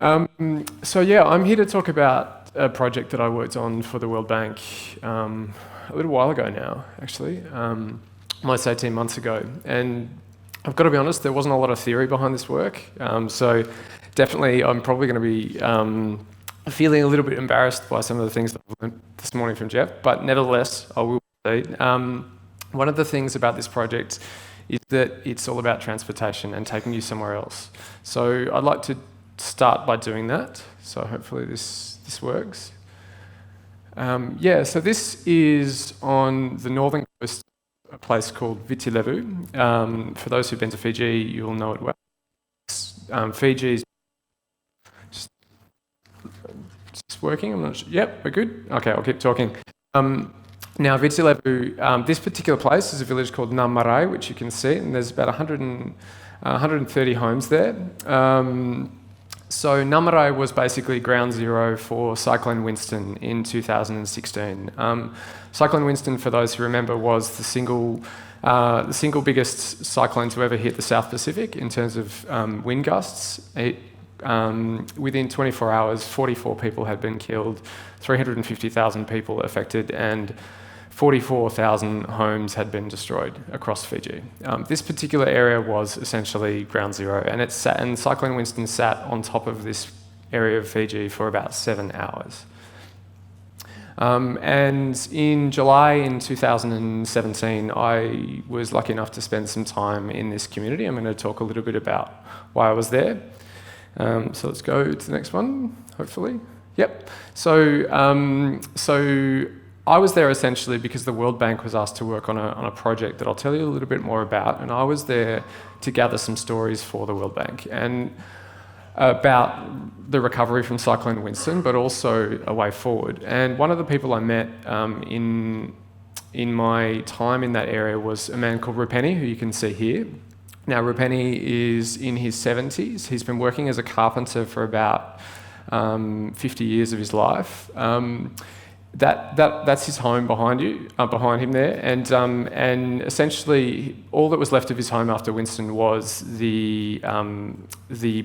So yeah, I'm here to talk about a project that I worked on for the World Bank a little while ago now, actually, almost 18 months ago. And I've got to be honest, there wasn't a lot of theory behind this work. So definitely I'm probably going to be feeling a little bit embarrassed by some of the things that I've learned this morning from Jeff, but nevertheless, I will say. One of the things about this project is that it's all about transportation and taking you somewhere else. So I'd like to start by doing that. So hopefully this works. So this is on the northern coast, a place called Viti Levu. For those who've been to Fiji, you'll know it well. Fiji's just working. I'm not sure. Yep, we're good. Okay, I'll keep talking. Now, Viti Levu, this particular place is a village called Ngā which you can see, and there's about 130 homes there. So Ngā was basically ground zero for Cyclone Winston in 2016. Cyclone Winston, for those who remember, was the single biggest cyclone to ever hit the South Pacific in terms of wind gusts. Within 24 hours, 44 people had been killed, 350,000 people affected, and 44,000 homes had been destroyed across Fiji. This particular area was essentially ground zero, and Cyclone Winston sat on top of this area of Fiji for about 7 hours. And in July in 2017, I was lucky enough to spend some time in this community. I'm going to talk a little bit about why I was there. So let's go to the next one, hopefully. Yep. So I was there essentially because the World Bank was asked to work on a project that I'll tell you a little bit more about, and I was there to gather some stories for the World Bank and about the recovery from Cyclone Winston, but also a way forward. And one of the people I met in my time in that area was a man called Rupeni, who you can see here. Now, Rupeni is in his 70s. He's been working as a carpenter for about 50 years of his life. That's his home behind him there, and essentially all that was left of his home after Winston was the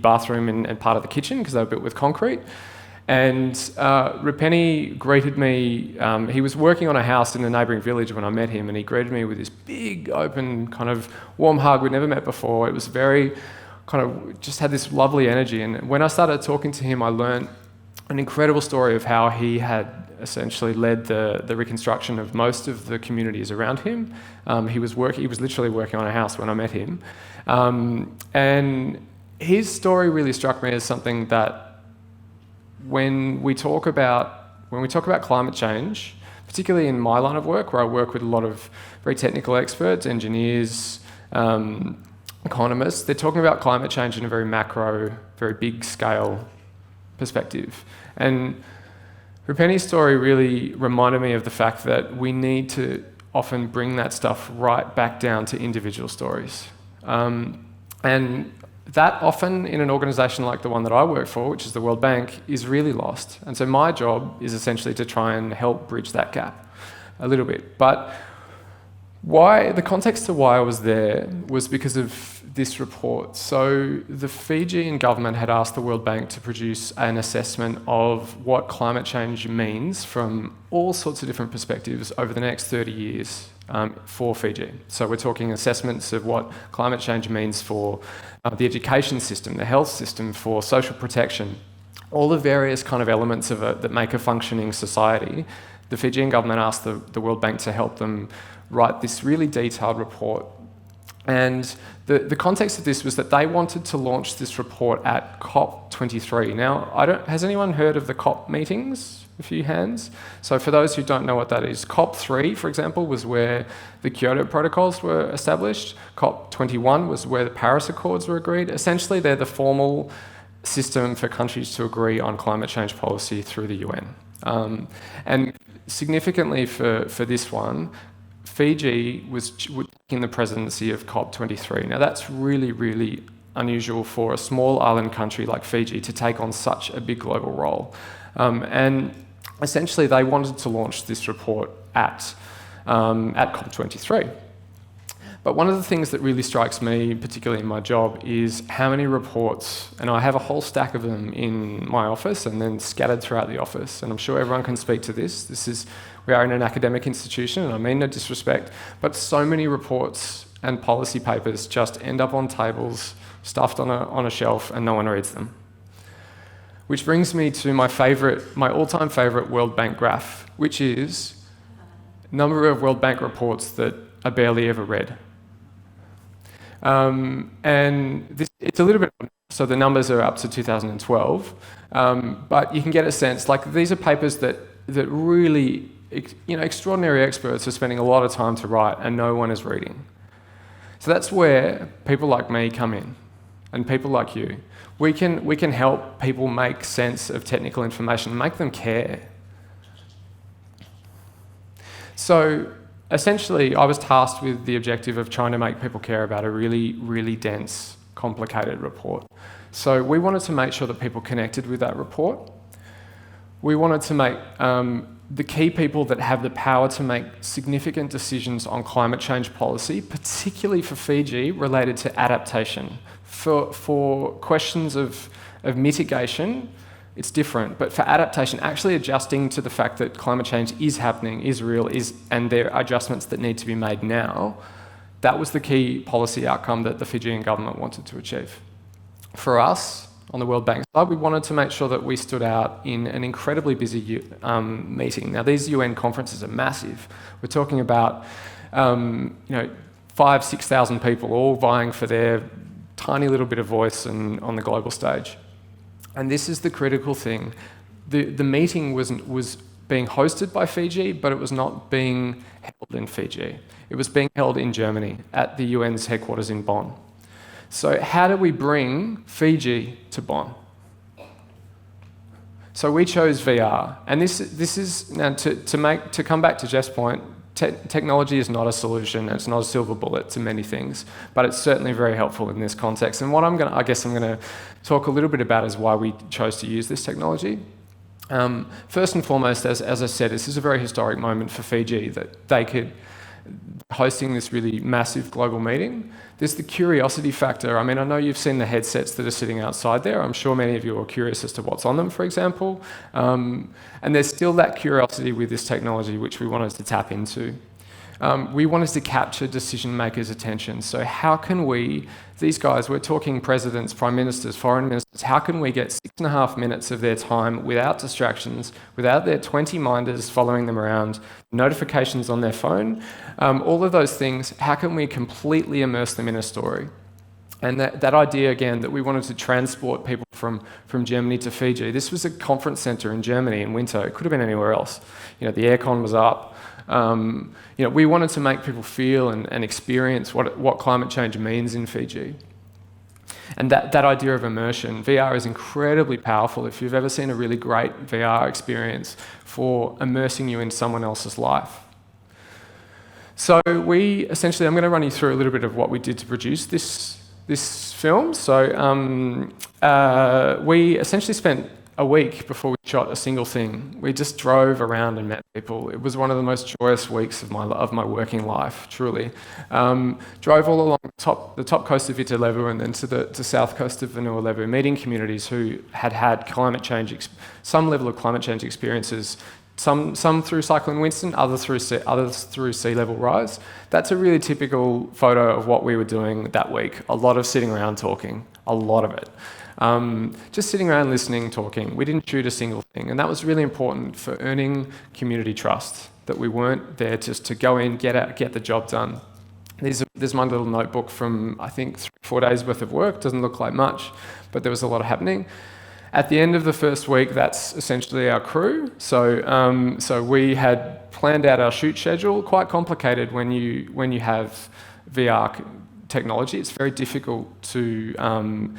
bathroom and part of the kitchen, because they were built with concrete. And Rupeni greeted me. He was working on a house in a neighbouring village when I met him, and he greeted me with this big, open, kind of warm hug. We'd never met before. It was very kind of just had this lovely energy. And when I started talking to him, I learned an incredible story of how he had essentially led the reconstruction of most of the communities around him. He was literally working on a house when I met him, and his story really struck me as something that when we talk about climate change, particularly in my line of work, where I work with a lot of very technical experts, engineers, economists, they're talking about climate change in a very macro, very big scale perspective. And Rupeni's story really reminded me of the fact that we need to often bring that stuff right back down to individual stories. And that often in an organisation like the one that I work for, which is the World Bank, is really lost. And so my job is essentially to try and help bridge that gap a little bit. But the context to why I was there was because of this report. So the Fijian government had asked the World Bank to produce an assessment of what climate change means from all sorts of different perspectives over the next 30 years for Fiji. So we're talking assessments of what climate change means for the education system, the health system, for social protection, all the various kind of elements of it that make a functioning society. The Fijian government asked the World Bank to help them write this really detailed report. And the context of this was that they wanted to launch this report at COP23. Now, has anyone heard of the COP meetings? A few hands. So for those who don't know what that is, COP3, for example, was where the Kyoto Protocols were established. COP21 was where the Paris Accords were agreed. Essentially, they're the formal system for countries to agree on climate change policy through the UN. And significantly for this one, Fiji was taking the presidency of COP23. Now that's really, really unusual for a small island country like Fiji to take on such a big global role. And essentially they wanted to launch this report at COP23. But one of the things that really strikes me, particularly in my job, is how many reports, and I have a whole stack of them in my office and then scattered throughout the office, and I'm sure everyone can speak to this. We are in an academic institution, and I mean no disrespect, but so many reports and policy papers just end up on tables, stuffed on a shelf, and no one reads them. Which brings me to my all-time favourite World Bank graph, which is number of World Bank reports that are barely ever read. It's a little bit, so the numbers are up to 2012, but you can get a sense, like these are papers that really, extraordinary experts are spending a lot of time to write and no one is reading. So that's where people like me come in, and people like you. We can help people make sense of technical information, make them care. So essentially, I was tasked with the objective of trying to make people care about a really, really dense, complicated report. So we wanted to make sure that people connected with that report. We wanted to make the key people that have the power to make significant decisions on climate change policy, particularly for Fiji, related to adaptation. For questions of mitigation, it's different, but for adaptation, actually adjusting to the fact that climate change is happening, is real, and there are adjustments that need to be made now, that was the key policy outcome that the Fijian government wanted to achieve. For us, on the World Bank side, we wanted to make sure that we stood out in an incredibly busy meeting. Now, these UN conferences are massive. We're talking about 5,000-6,000 people all vying for their tiny little bit of voice on the global stage. And this is the critical thing. The meeting was being hosted by Fiji, but it was not being held in Fiji. It was being held in Germany at the UN's headquarters in Bonn. So how do we bring Fiji to Bonn? So we chose VR, and this is now to come back to Jeff's point. Technology is not a solution, it's not a silver bullet to many things, but it's certainly very helpful in this context. And what I'm going to talk a little bit about is why we chose to use this technology. First and foremost, as I said, this is a very historic moment for Fiji that they could hosting this really massive global meeting. There's the curiosity factor. I mean, I know you've seen the headsets that are sitting outside there. I'm sure many of you are curious as to what's on them, for example. And there's still that curiosity with this technology which we wanted to tap into. We wanted to capture decision makers' attention. So how can these guys, we're talking presidents, prime ministers, foreign ministers, how can we get 6.5 minutes of their time without distractions, without their 20 minders following them around, notifications on their phone, all of those things, how can we completely immerse them in a story? And that idea, again, that we wanted to transport people from Germany to Fiji. This was a conference centre in Germany in winter. It could have been anywhere else. The aircon was up. We wanted to make people feel and experience what climate change means in Fiji. And that idea of immersion, VR is incredibly powerful if you've ever seen a really great VR experience for immersing you in someone else's life. So I'm going to run you through a little bit of what we did to produce this film. So we essentially spent a week before we shot a single thing. We just drove around and met people. It was one of the most joyous weeks of my working life, truly. Drove all along the top coast of Ita-Levu and then to the south coast of Vanua-Levu, meeting communities who had climate change, some level of climate change experiences, some through Cyclone Winston, others through sea level rise. That's a really typical photo of what we were doing that week. A lot of sitting around talking, a lot of it. Just sitting around listening, talking. We didn't shoot a single thing, and that was really important for earning community trust, that we weren't there just to go in, get the job done. There's my little notebook from, I think, 3-4 days worth of work. Doesn't look like much, but there was a lot happening. At the end of the first week, that's essentially our crew. So we had planned out our shoot schedule. Quite complicated when you have VR technology. It's very difficult to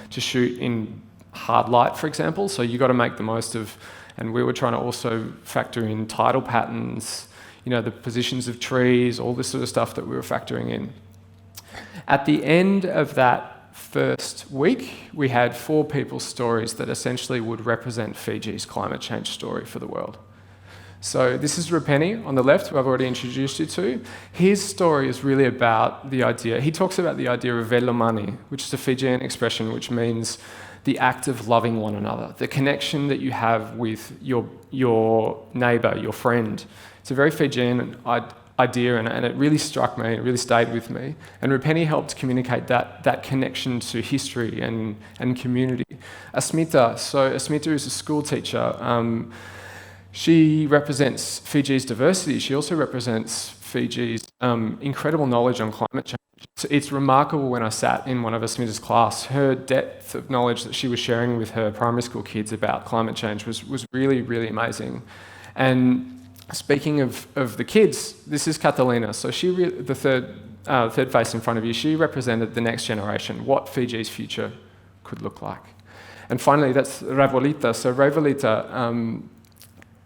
shoot in hard light, for example. So you got to make the most of, and we were trying to also factor in tidal patterns, the positions of trees, all this sort of stuff that we were factoring in. At the end of that first week, we had 4 people's stories that essentially would represent Fiji's climate change story for the world. So this is Rupeni on the left, who I've already introduced you to. His story is really about the idea, he talks about the idea of velomani, which is a Fijian expression which means the act of loving one another, the connection that you have with your neighbour, your friend. It's a very Fijian idea, and it really struck me, it really stayed with me. And Rupeni helped communicate that connection to history and community. Asmita, so Asmita is a school teacher. She represents Fiji's diversity. She also represents Fiji's incredible knowledge on climate change. It's remarkable when I sat in one of Asmita's class, her depth of knowledge that she was sharing with her primary school kids about climate change was really, really amazing. And speaking of the kids, this is Catalina. So the third face in front of you, she represented the next generation, what Fiji's future could look like. And finally, that's Ravolita. So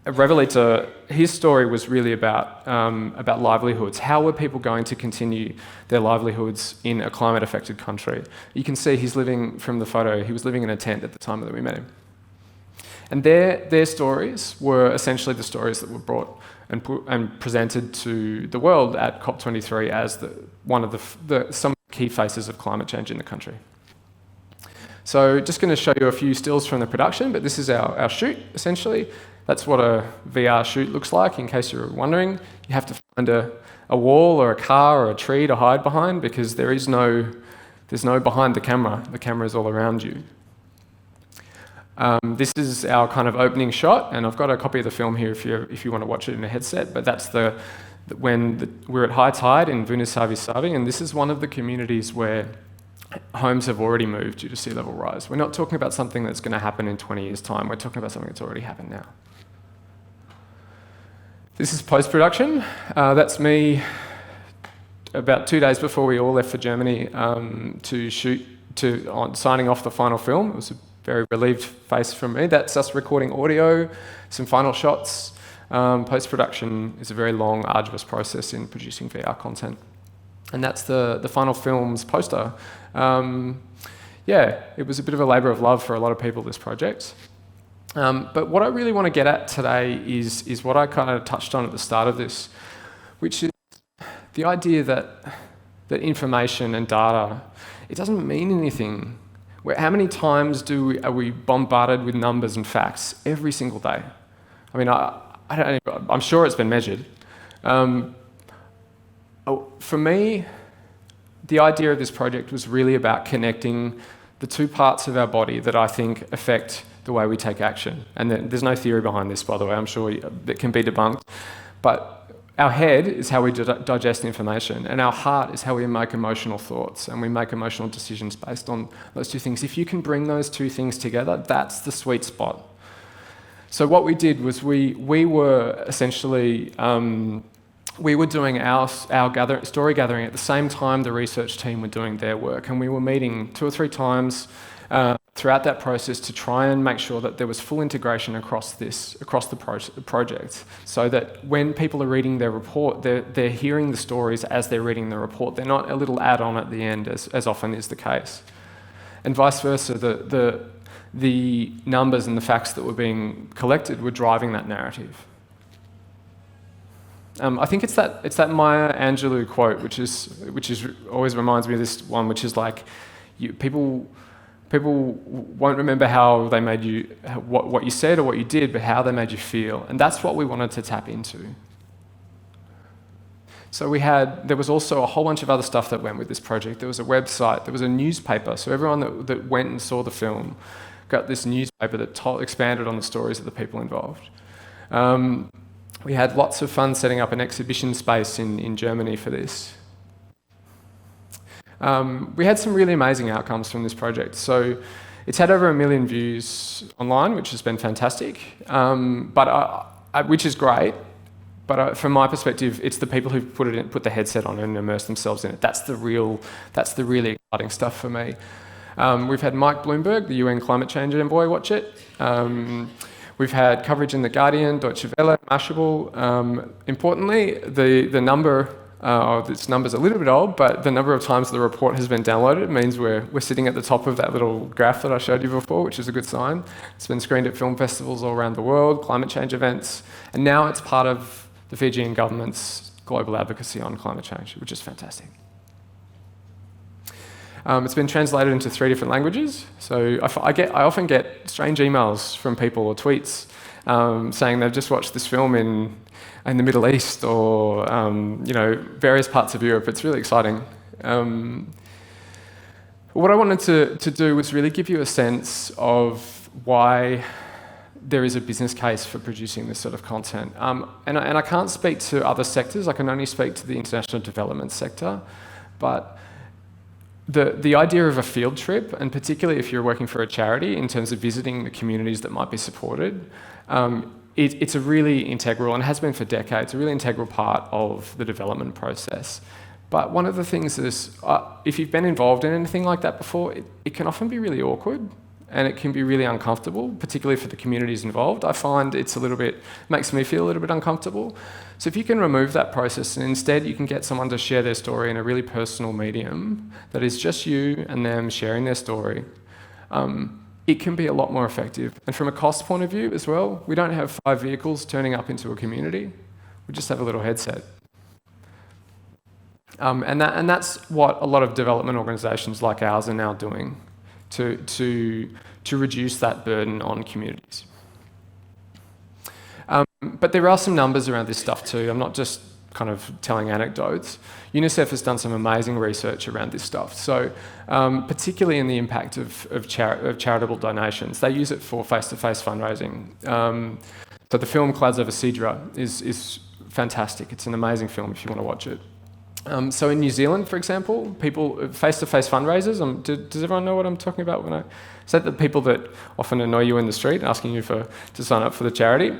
Ravolita, his story was really about livelihoods. How were people going to continue their livelihoods in a climate-affected country? You can see he's living, from the photo, he was living in a tent at the time that we met him. And their stories were essentially the stories that were brought and presented to the world at COP23 as one of some key faces of climate change in the country. So just going to show you a few stills from the production, but this is our shoot, essentially. That's what a VR shoot looks like, in case you're wondering. You have to find a wall or a car or a tree to hide behind, because there's no behind the camera. The camera is all around you. This is our kind of opening shot, and I've got a copy of the film here if you want to watch it in a headset, but that's when we're at high tide in Vunasavi, and this is one of the communities where homes have already moved due to sea level rise. We're not talking about something that's going to happen in 20 years' time, we're talking about something that's already happened now. This is post-production. That's me about 2 days before we all left for Germany signing off the final film. It was a very relieved face from me. That's us recording audio, some final shots. Post-production is a very long, arduous process in producing VR content. And that's the final film's poster. It was a bit of a labour of love for a lot of people, this project. But what I really want to get at today is what I kind of touched on at the start of this, which is the idea that information and data, it doesn't mean anything. How many times are we bombarded with numbers and facts every single day? I mean, I'm sure it's been measured. For me, the idea of this project was really about connecting the two parts of our body that I think affect the way we take action. And there's no theory behind this, by the way, I'm sure that can be debunked. But our head is how we digest information, and our heart is how we make emotional thoughts, and we make emotional decisions based on those two things. If you can bring those two things together, that's the sweet spot. So what we did was we were essentially we were doing our story gathering at the same time the research team were doing their work, and we were meeting 2 or 3 times throughout that process to try and make sure that there was full integration across the project, so that when people are reading their report, they're hearing the stories as they're reading the report. They're not a little add-on at the end, as often is the case. And vice versa, the numbers and the facts that were being collected were driving that narrative. I think it's that Maya Angelou quote, which is always reminds me of this one, which is like, people won't remember how they made you, what you said or what you did, but how they made you feel, and that's what we wanted to tap into. So there was also a whole bunch of other stuff that went with this project. There was a website, there was a newspaper. So everyone that went and saw the film got this newspaper that expanded on the stories of the people involved. We had lots of fun setting up an exhibition space in Germany for this. We had some really amazing outcomes from this project. So it's had over 1 million views online, which has been fantastic, which is great. But from my perspective, it's the people who put the headset on and immerse themselves in it. That's the really exciting stuff for me. We've had Mike Bloomberg, the UN climate change envoy, watch it. We've had coverage in The Guardian, Deutsche Welle, Mashable. Importantly, the number This number's a little bit old, but the number of times the report has been downloaded means we're sitting at the top of that little graph that I showed you before, which is a good sign. It's been screened at film festivals all around the world, climate change events, and now it's part of the Fijian government's global advocacy on climate change, which is fantastic. It's been translated into 3 different languages, so I often get strange emails from people or tweets saying they've just watched this film in the Middle East or various parts of Europe. It's really exciting. What I wanted to do was really give you a sense of why there is a business case for producing this sort of content. And I can't speak to other sectors, I can only speak to the international development sector, but the idea of a field trip, and particularly if you're working for a charity in terms of visiting the communities that might be supported, it's a really integral, and has been for decades, a really integral part of the development process. But one of the things is, if you've been involved in anything like that before, it can often be really awkward, and it can be really uncomfortable, particularly for the communities involved. I find makes me feel a little bit uncomfortable. So if you can remove that process, and instead you can get someone to share their story in a really personal medium that is just you and them sharing their story, it can be a lot more effective. And from a cost point of view as well, we don't have 5 vehicles turning up into a community. We just have a little headset. And that's what a lot of development organisations like ours are now doing to reduce that burden on communities. But there are some numbers around this stuff too. I'm not just kind of telling anecdotes. UNICEF has done some amazing research around this stuff. So particularly in the impact of charitable donations, they use it for face-to-face fundraising. So the film Clouds Over Sidra is fantastic. It's an amazing film if you want to watch it. So in New Zealand, for example, people, face-to-face fundraisers, does everyone know what I'm talking about when I say the people that often annoy you in the street asking you to sign up for the charity?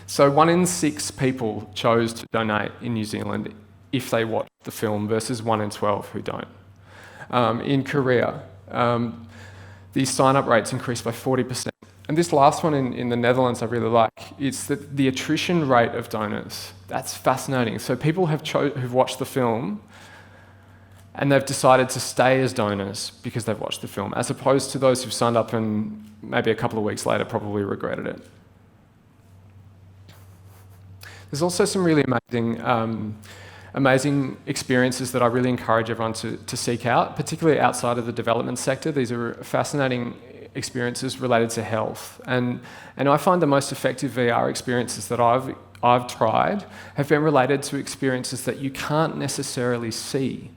So 1 in 6 people chose to donate in New Zealand if they watched the film versus 1 in 12 who don't. In Korea, these sign-up rates increased by 40%. And this last one in the Netherlands I really like. It's the attrition rate of donors. That's fascinating. So people who've watched the film and they've decided to stay as donors because they've watched the film, as opposed to those who've signed up and maybe a couple of weeks later probably regretted it. There's also some really amazing experiences that I really encourage everyone to seek out, particularly outside of the development sector. These are fascinating experiences related to health. And I find the most effective VR experiences that I've tried have been related to experiences that you can't necessarily see.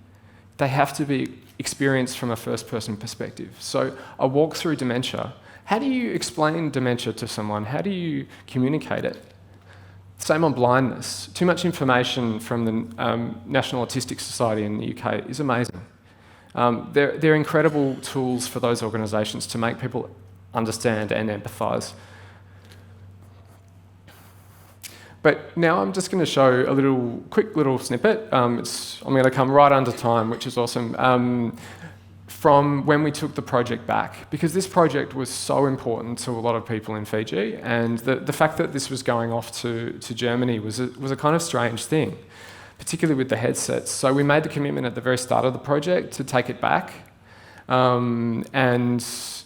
They have to be experienced from a first-person perspective. So a walk through dementia. How do you explain dementia to someone? How do you communicate it? Same on blindness. Too much information from the National Autistic Society in the UK is amazing. They're incredible tools for those organisations to make people understand and empathise. But now I'm just going to show a quick little snippet. I'm going to come right under time, which is awesome, from when we took the project back, because this project was so important to a lot of people in Fiji, and the fact that this was going off to Germany was a kind of strange thing, particularly with the headsets. So we made the commitment at the very start of the project to take it back, and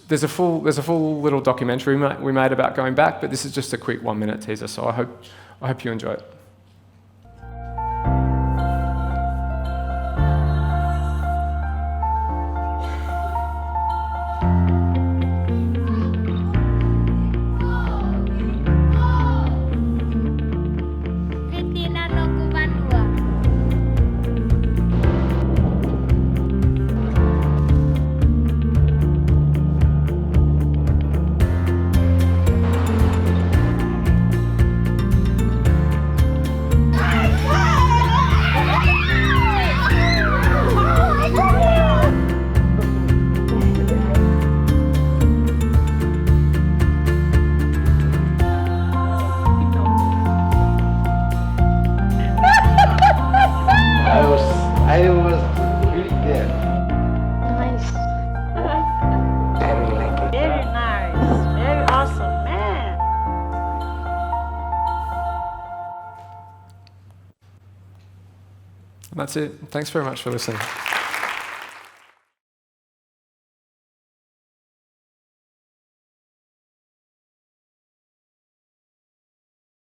there's a full little documentary we made about going back, but this is just a quick 1-minute teaser, so I hope you enjoy it. And that's it. Thanks very much for listening.